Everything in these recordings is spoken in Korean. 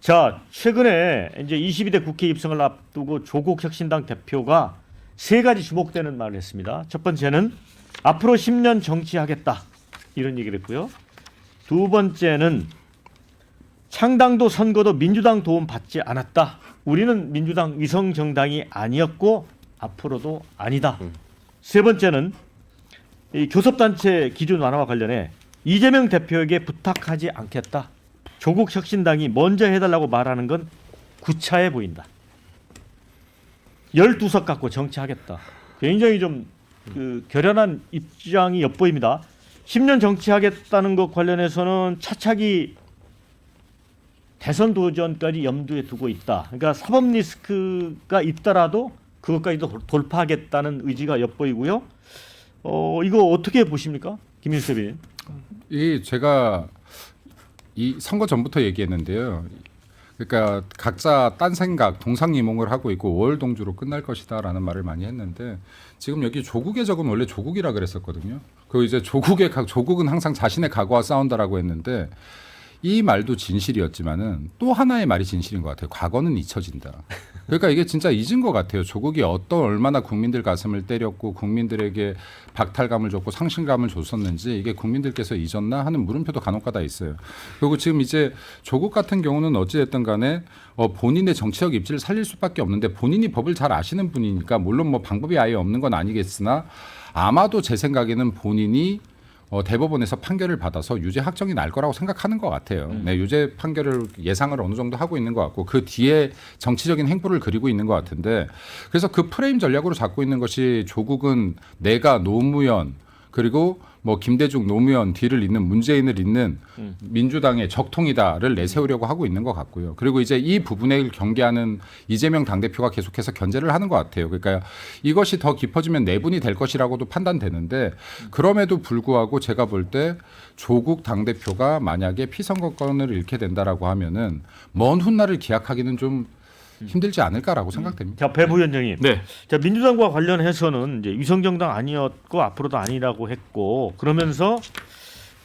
자, 최근에 이제 22대 국회 입성을 앞두고 조국 혁신당 대표가 세 가지 주목되는 말을 했습니다. 첫 번째는 앞으로 10년 정치하겠다 이런 얘기를 했고요. 두 번째는 창당도 선거도 민주당 도움 받지 않았다. 우리는 민주당 위성 정당이 아니었고 앞으로도 아니다. 세 번째는 이 교섭단체 기준 완화와 관련해 이재명 대표에게 부탁하지 않겠다. 조국 혁신당이 먼저 해달라고 말하는 건 구차해 보인다. 12석 갖고 정치하겠다. 굉장히 좀 결연한 입장이 엿보입니다. 10년 정치하겠다는 것 관련해서는 차차기 대선 도전까지 염두에 두고 있다. 그러니까 사법 리스크가 있더라도 그것까지도 돌파하겠다는 의지가 엿보이고요. 이거 어떻게 보십니까, 김윤수 대변인? 이 제가 이 선거 전부터 얘기했는데요. 그러니까 각자 딴 생각, 동상이몽을 하고 있고 월동주로 끝날 것이다라는 말을 많이 했는데 지금 여기 조국의 적은 원래 조국이라 그랬었거든요. 그 이제 조국은 항상 자신의 각오와 싸운다라고 했는데 이 말도 진실이었지만은 또 하나의 말이 진실인 것 같아요. 과거는 잊혀진다. 그러니까 이게 진짜 잊은 것 같아요. 조국이 얼마나 국민들 가슴을 때렸고 국민들에게 박탈감을 줬고 상실감을 줬었는지 이게 국민들께서 잊었나 하는 물음표도 간혹가다 있어요. 그리고 지금 이제 조국 같은 경우는 어찌됐든 간에 본인의 정치적 입지를 살릴 수밖에 없는데 본인이 법을 잘 아시는 분이니까 물론 뭐 방법이 아예 없는 건 아니겠으나 아마도 제 생각에는 본인이 대법원에서 판결을 받아서 유죄 확정이 날 거라고 생각하는 것 같아요. 네, 유죄 판결을 예상을 어느 정도 하고 있는 것 같고 그 뒤에 정치적인 행보를 그리고 있는 것 같은데 그래서 그 프레임 전략으로 잡고 있는 것이 조국은 내가 노무현 그리고 뭐 김대중 노무현 뒤를 잇는 문재인을 잇는 민주당의 적통이다를 내세우려고 하고 있는 것 같고요. 그리고 이제 이 부분을 경계하는 이재명 당대표가 계속해서 견제를 하는 것 같아요. 그러니까 이것이 더 깊어지면 내분이 될 것이라고도 판단되는데 그럼에도 불구하고 제가 볼 때 조국 당대표가 만약에 피선거권을 잃게 된다라고 하면은 먼 훗날을 기약하기는 좀 힘들지 않을까라고 생각됩니다. 자, 배 부위원장님. 네. 자, 민주당과 관련해서는 이제 위성정당 아니었고 앞으로도 아니라고 했고 그러면서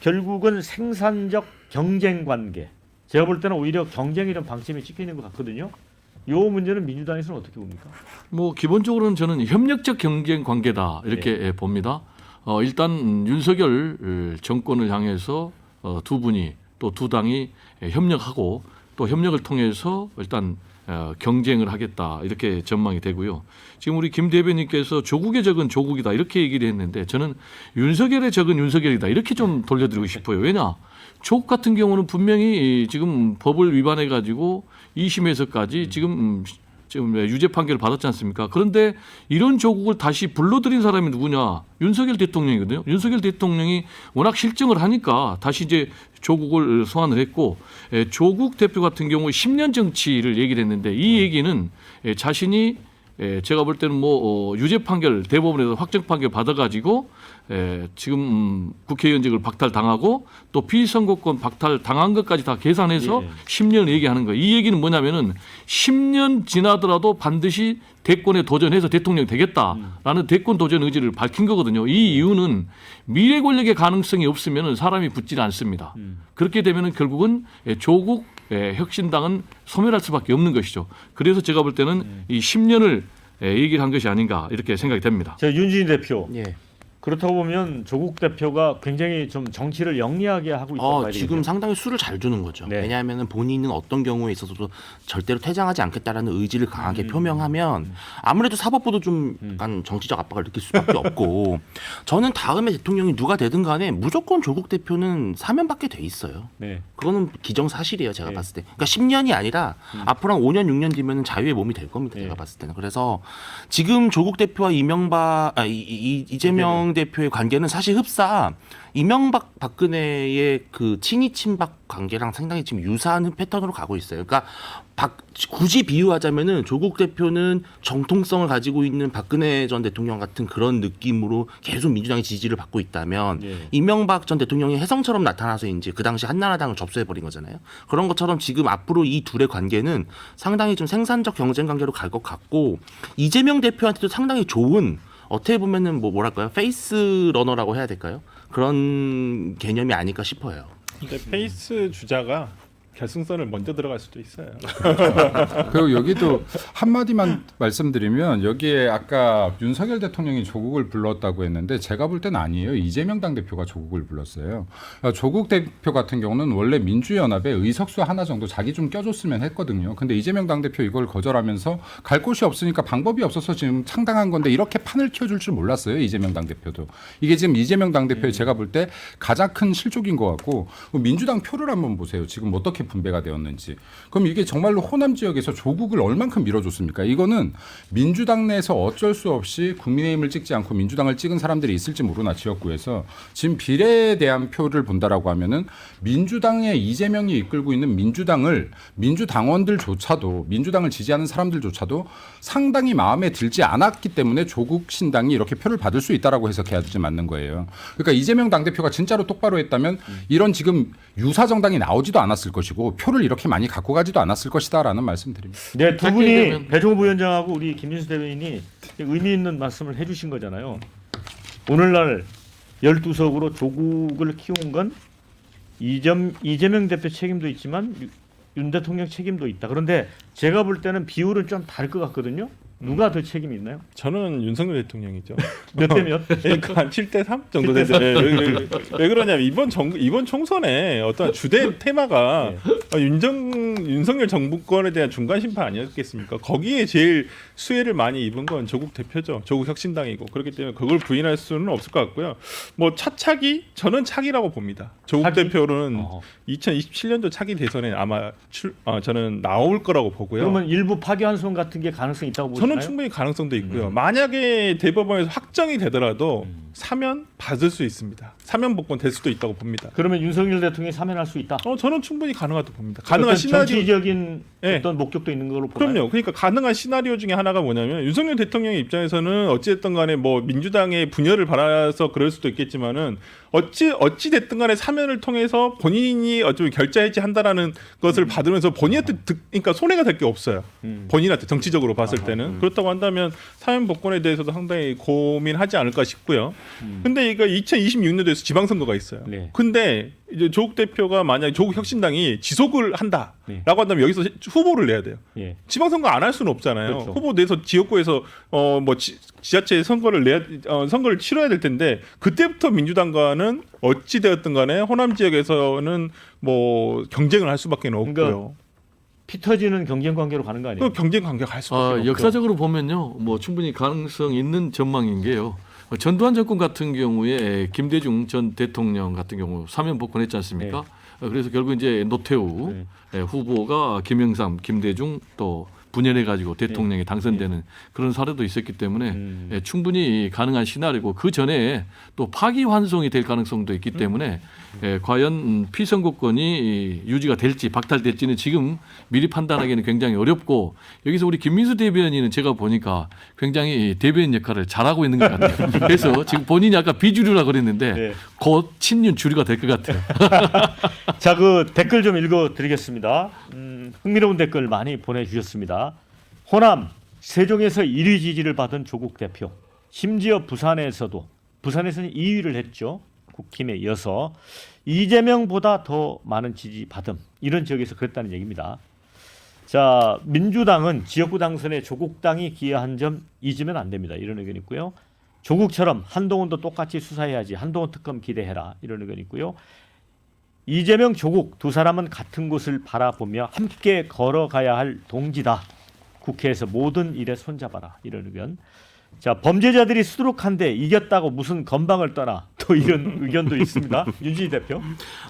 결국은 생산적 경쟁 관계. 제가 볼 때는 오히려 경쟁이 좀 방침이 찍혀 있는 것 같거든요. 이 문제는 민주당에서는 어떻게 봅니까? 뭐 기본적으로는 저는 협력적 경쟁 관계다 이렇게 봅니다. 일단 윤석열 정권을 향해서 두 분이 또 두 당이 협력하고 또 협력을 통해서 일단 경쟁을 하겠다 이렇게 전망이 되고요. 지금 우리 김 대변인께서 조국의 적은 조국이다 이렇게 얘기를 했는데 저는 윤석열의 적은 윤석열이다 이렇게 좀 돌려드리고 싶어요. 왜냐? 조국 같은 경우는 분명히 지금 법을 위반해 가지고 2심에서까지 지금 유죄 판결을 받았지 않습니까? 그런데 이런 조국을 다시 불러들인 사람이 누구냐? 윤석열 대통령이거든요. 윤석열 대통령이 워낙 실정을 하니까 다시 이제 조국을 소환을 했고 조국 대표 같은 경우 10년 정치를 얘기를 했는데 이 얘기는 자신이 제가 볼 때는 뭐 유죄 판결 대법원에서 확정 판결 받아가지고 지금 국회의원직을 박탈당하고 또 피선거권 박탈당한 것까지 다 계산해서 10년을 얘기하는 거예요. 이 얘기는 뭐냐면은 10년 지나더라도 반드시 대권에 도전해서 대통령이 되겠다라는 대권 도전 의지를 밝힌 거거든요. 이 이유는 미래 권력의 가능성이 없으면 사람이 붙질 않습니다. 그렇게 되면은 결국은 조국 혁신당은 소멸할 수밖에 없는 것이죠. 그래서 제가 볼 때는 이 10년을 얘기를 한 것이 아닌가 이렇게 생각이 됩니다. 자, 윤진희 대표. 예. 그렇다고 보면 조국 대표가 굉장히 좀 정치를 영리하게 하고 있다고 봐야 되겠네요. 지금 상당히 수를 잘 두는 거죠. 네. 왜냐하면 본인은 어떤 경우에 있어서도 절대로 퇴장하지 않겠다라는 의지를 강하게 표명하면 아무래도 사법부도 좀 약간 정치적 압박을 느낄 수밖에 없고 저는 다음에 대통령이 누가 되든 간에 무조건 조국 대표는 사면받게 돼 있어요. 네. 그거는 기정사실이에요. 제가 네. 봤을 때. 그러니까 10년이 아니라 앞으로 한 5년 6년 뒤면 자유의 몸이 될 겁니다. 네. 제가 봤을 때는. 그래서 지금 조국 대표와 이재명 대표의 관계는 사실 흡사 이명박 박근혜의 그 친이 친박 관계랑 상당히 지금 유사한 패턴으로 가고 있어요. 그러니까 굳이 비유하자면은 조국 대표는 정통성을 가지고 있는 박근혜 전 대통령 같은 그런 느낌으로 계속 민주당의 지지를 받고 있다면 이명박 전 대통령이 혜성처럼 나타나서 이제 그 당시 한나라당을 접수해 버린 거잖아요. 그런 것처럼 지금 앞으로 이 둘의 관계는 상당히 좀 생산적 경쟁 관계로 갈 것 같고 이재명 대표한테도 상당히 좋은 어떻게 보면은 뭐랄까요 페이스 러너라고 해야 될까요? 그런 개념이 아닐까 싶어요. 근데 페이스 주자가 결승선을 먼저 들어갈 수도 있어요. 그리고 여기도 한마디만 말씀드리면 여기에 아까 윤석열 대통령이 조국을 불렀다고 했는데 제가 볼 때는 아니에요. 이재명 당대표가 조국을 불렀어요. 그러니까 조국 대표 같은 경우는 원래 민주연합에 의석수 하나 정도 자기 좀 껴줬으면 했거든요. 근데 이재명 당대표 이걸 거절하면서 갈 곳이 없으니까 방법이 없어서 지금 창당한 건데 이렇게 판을 키워줄 줄 몰랐어요. 이재명 당대표도. 이게 지금 이재명 당대표의 제가 볼 때 가장 큰 실족인 것 같고 민주당 표를 한번 보세요. 지금 어떻게 분배가 되었는지. 그럼 이게 정말로 호남 지역에서 조국을 얼만큼 밀어줬습니까? 이거는 민주당 내에서 어쩔 수 없이 국민의힘을 찍지 않고 민주당을 찍은 사람들이 있을지 모르나 지역구에서 지금 비례에 대한 표를 본다라고 하면은 민주당의 이재명이 이끌고 있는 민주당을 민주당원들조차도 민주당을 지지하는 사람들조차도 상당히 마음에 들지 않았기 때문에 조국 신당이 이렇게 표를 받을 수 있다라고 해석해야지 맞는 거예요. 그러니까 이재명 당대표가 진짜로 똑바로 했다면 이런 지금 유사 정당이 나오지도 않았을 것이고 표를 이렇게 많이 갖고 가지도 않았을 것이다라는 말씀드립니다. 네, 두 짧게 분이 얘기하면- 배종호 부위원장하고 우리 김진수 대변인이 의미 있는 말씀을 해주신 거잖아요. 오늘날 12석으로 조국을 키운 건 이재명 대표 책임도 있지만 윤 대통령 책임도 있다. 그런데 제가 볼 때는 비율은 좀 다를 것 같거든요. 누가 더 책임이 있나요? 저는 윤석열 대통령이죠. 몇 대 몇? 그러니까 한 7대3 정도 되죠. 왜 그러냐면 이번 총선에 어떤 주된 테마가 윤석열 정부권에 대한 중간 심판 아니었겠습니까? 거기에 제일 수혜를 많이 입은 건 조국 대표죠. 조국 혁신당이고 그렇기 때문에 그걸 부인할 수는 없을 것 같고요. 뭐 차차기 저는 차기라고 봅니다. 조국 차기? 대표는 2027년도 차기 대선에 아마 저는 나올 거라고 보고요. 그러면 일부 파기환송 같은 게 가능성이 있다고 보시나요? 저는 충분히 가능성도 있고요. 만약에 대법원에서 확정이 되더라도 사면 받을 수 있습니다. 사면 복권 될 수도 있다고 봅니다. 그러면 윤석열 대통령이 사면할 수 있다. 저는 충분히 가능하다고 봅니다. 가능한 어떤 시나리오. 정치적인 네. 어떤 목적도 있는 걸로 보나요? 그럼요. 그러니까 가능한 시나리오 중에 하나가 뭐냐면 윤석열 대통령의 입장에서는 어찌됐든 간에 뭐 민주당의 분열을 바라서 그럴 수도 있겠지만은 어찌 됐든 간에 사면을 통해서 본인이 어쩌면 결자해지 한다라는 것을 받으면서 본인한테 그러니까 손해가 될 게 없어요. 본인한테 정치적으로 봤을 때는 그렇다고 한다면 사면 복권에 대해서도 상당히 고민하지 않을까 싶고요. 근데 이거 2026년도에서 지방선거가 있어요. 네. 근데 이제 조국 대표가 만약에 조국 혁신당이 지속을 한다라고 네. 한다면 여기서 후보를 내야 돼요. 예. 지방선거 안 할 수는 없잖아요. 그렇죠. 후보 내서 지역구에서 뭐 지자체 선거를 치러야 될 텐데 그때부터 민주당과는 어찌 되었든 간에 호남 지역에서는 뭐 경쟁을 할 수밖에 없고요. 그러니까 피 터지는 경쟁 관계로 가는 거 아니에요? 그 경쟁 관계가 갈 수밖에 없죠. 역사적으로 보면요, 뭐 충분히 가능성 있는 전망인 게요. 전두환 정권 같은 경우에 김대중 전 대통령 같은 경우 사면 복권했지 않습니까? 그래서 결국 이제 노태우 후보가 김영삼, 김대중 또 분열해 가지고 대통령이 당선되는 그런 사례도 있었기 때문에 충분히 가능한 시나리오고 그 전에 또 파기환송이 될 가능성도 있기 때문에 과연 피선거권이 유지가 될지 박탈될지는 지금 미리 판단하기는 굉장히 어렵고 여기서 우리 김민수 대변인은 제가 보니까 굉장히 대변인 역할을 잘하고 있는 것 같아요. 그래서 지금 본인이 아까 비주류라고 그랬는데 네. 곧 친윤 주류가 될 것 같아요. 자, 그 댓글 좀 읽어드리겠습니다. 흥미로운 댓글 많이 보내주셨습니다. 호남 세종에서 1위 지지를 받은 조국 대표, 심지어 부산에서는 2위를 했죠. 국힘에 이어서 이재명보다 더 많은 지지 받음, 이런 지역에서 그랬다는 얘기입니다. 자, 민주당은 지역구 당선에 조국당이 기여한 점 잊으면 안 됩니다. 이런 의견 있고요. 조국처럼 한동훈도 똑같이 수사해야지, 한동훈 특검 기대해라, 이런 의견 있고요. 이재명, 조국 두 사람은 같은 곳을 바라보며 함께 걸어가야 할 동지다. 국회에서 모든 일에 손잡아라, 이런 의견. 자, 범죄자들이 수두룩한데 이겼다고 무슨 건방을 떠나, 또 이런 의견도 있습니다. 윤진희 대표.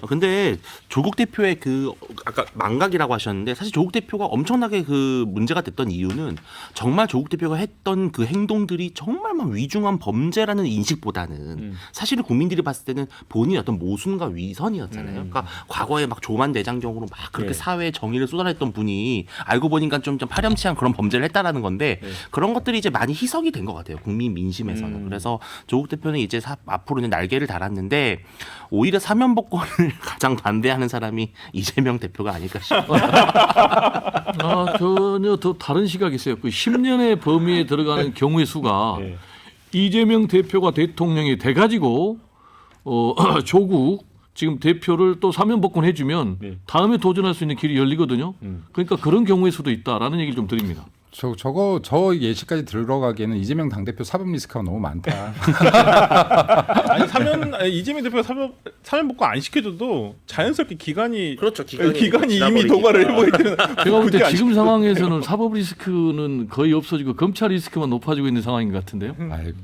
근데 조국 대표의 그 아까 망각이라고 하셨는데 사실 조국 대표가 엄청나게 그 문제가 됐던 이유는 정말 조국 대표가 했던 그 행동들이 정말 막 위중한 범죄라는 인식보다는 사실은 국민들이 봤을 때는 본인의 어떤 모순과 위선이었잖아요. 그러니까 과거에 막 조만 대장경으로 막 그렇게 네. 사회에 정의를 쏟아냈던 분이 알고 보니까 좀 파렴치한 그런 범죄를 했다라는 건데 그런 것들이 이제 많이 희석이 된 것 같아요. 국민 민심에서는. 그래서 조국 대표는 이제 앞으로는 날개를 달았는데 오히려 사면 복권을 가장 반대하는 사람이 이재명 대표가 아닐까 싶어요. 전혀 더 다른 시각이 있어요. 그 10년의 범위에 들어가는 경우의 수가 네. 이재명 대표가 대통령이 돼가지고 조국 지금 대표를 또 사면 복권해주면 네. 다음에 도전할 수 있는 길이 열리거든요. 그러니까 그런 경우의 수도 있다라는 얘기를 좀 드립니다. 저 예시까지 들어가기에는 이재명 당대표 사법 리스크가 너무 많다. 아니 이재명 대표가 사면 복권 안 시켜줘도 자연스럽게 기간이 그렇죠. 이미 지나버리니까. 도과를 해보게 되는. 제가 볼 그게 때 안 지금 상황에서는 사법 리스크는 거의 없어지고 검찰 리스크만 높아지고 있는 상황인 것 같은데요. 아이고.